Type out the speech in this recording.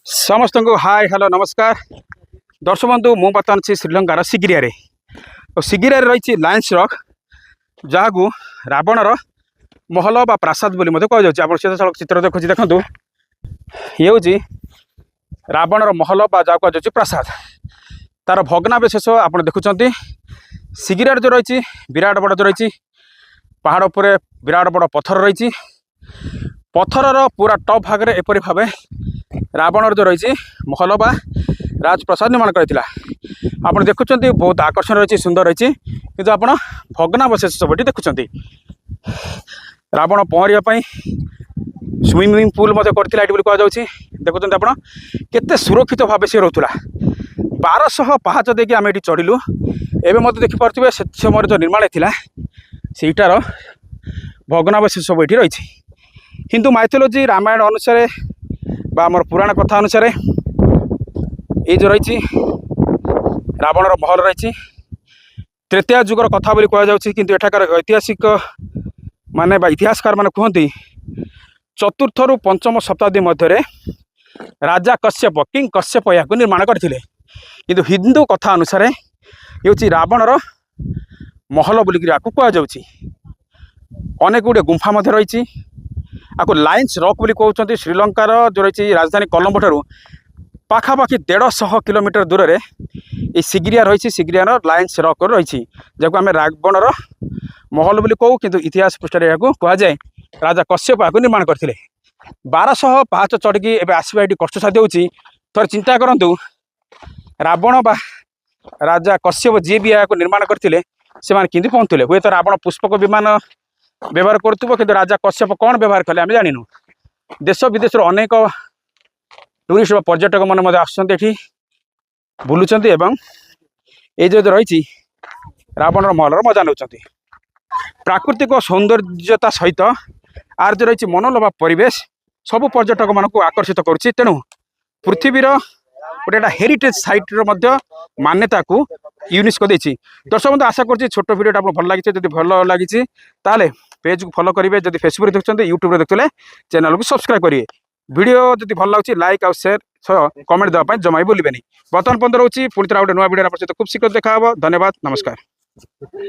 समस्त को hi hello नमस्कार दर्शक बंधु मु बर्तमान से श्रीलंकार सिगिरिया तो सिगिरिया रही लायंस रॉक जहाँ को रावणर महल बा प्रासाद बोली कह जाए चित्र देखुँ देखूँ ये हूँ रावणर महल बा जहाँ कह प्रासाद तार भग्नावशेष आप देखुं सिगिरिया जो रही विराट बड़ जो रही पहाड़ उपर विराट बड़ पत्थर रही पत्थर पूरा टॉप भाग में एपरी भाव रावणर जो रही महल बा राजप्रसाद निर्माण करता आप देखुं बहुत आकर्षण रही सुंदर रही कि आप भग्नावशेष सब देखुं रावण पहरवाई स्विमिंग पूल करते कहुच्छी देखुं आप केते सुरक्षित भाव सी रोला 1200 पाहाच देकी आम ये चढ़लु एवं मत देखिपे से समय जो निर्माण था सेटार भग्नावशेष सब ये रही हिंदू माइथोलॉजी रामायण अनुसार आमर पुराण कथा अनुसार ये जो रही रावणर महल रही तृतीय जुगर कथा बोली कहुच्छी किंतु एठाकार ऐतिहासिक माने इतिहासकार माने कहते चतुर्थ रु पंचम शताब्दी मध्य राजा कश्यप किंग कश्यप या निर्माण करते किंतु हिंदू कथा अनुसार ये हूँ रावणर महल बोलिक कहुच्छी अनेक गुड़े गुंफा रही आपको लायंस रॉक बोली कहते श्रीलंकार जो रही राजधानी कोलंबो ठारू पाखापाखि 150 किलोमीटर दूर में ये सिगिरिया रही सिगिरियार लायंस रॉक रही जहाँ आम रावणर महल बोली कहू किंतु इतिहास पृष्ठ कहुए राजा कश्यप या निर्माण करते 1200 पाहाच चढ़ी एवं आसवा ये कष्टसाध्य होती थोड़े चिंता करूँ रावण बा राजा कश्यप जी भी या निर्माण करते से किंतु पहुँचुले हुए तो रावण पुष्पक विमान व्यवहार करुव कि राजा कश्यप कौन व्यवहार कले आम जानु देश विदेश अनेक टूरिस्ट पर्यटक मैंने आसुँच बुलूँ एवं ये जो रही रावणर महलर मजा नौ प्राकृतिक सौंदर्यता सहित आर जो रही मनोलोभा परिवेश सबू पर्यटक मान आकर्षित करुच्ची तेणु पृथ्वीर गोटे हेरिटेज सैट्र मान्यता को यूनेस्को देती दर्शक बंधु आशा कर छोट भिडियो आपको भल लगी जब भल लगी ताले पेज को फॉलो करेंगे जब फेसबुक देखते यूट्यूब देखते चैनल को सब्सक्राइब करेंगे वीडियो जब भल लगे लाइक और शेयर सह कमेंट देवाई जमा ही भूलें बर्तमान बंद रोचे पुणी थे गोटे नुआ वीडियो खूब शीघ्र देखा धन्यवाद नमस्कार।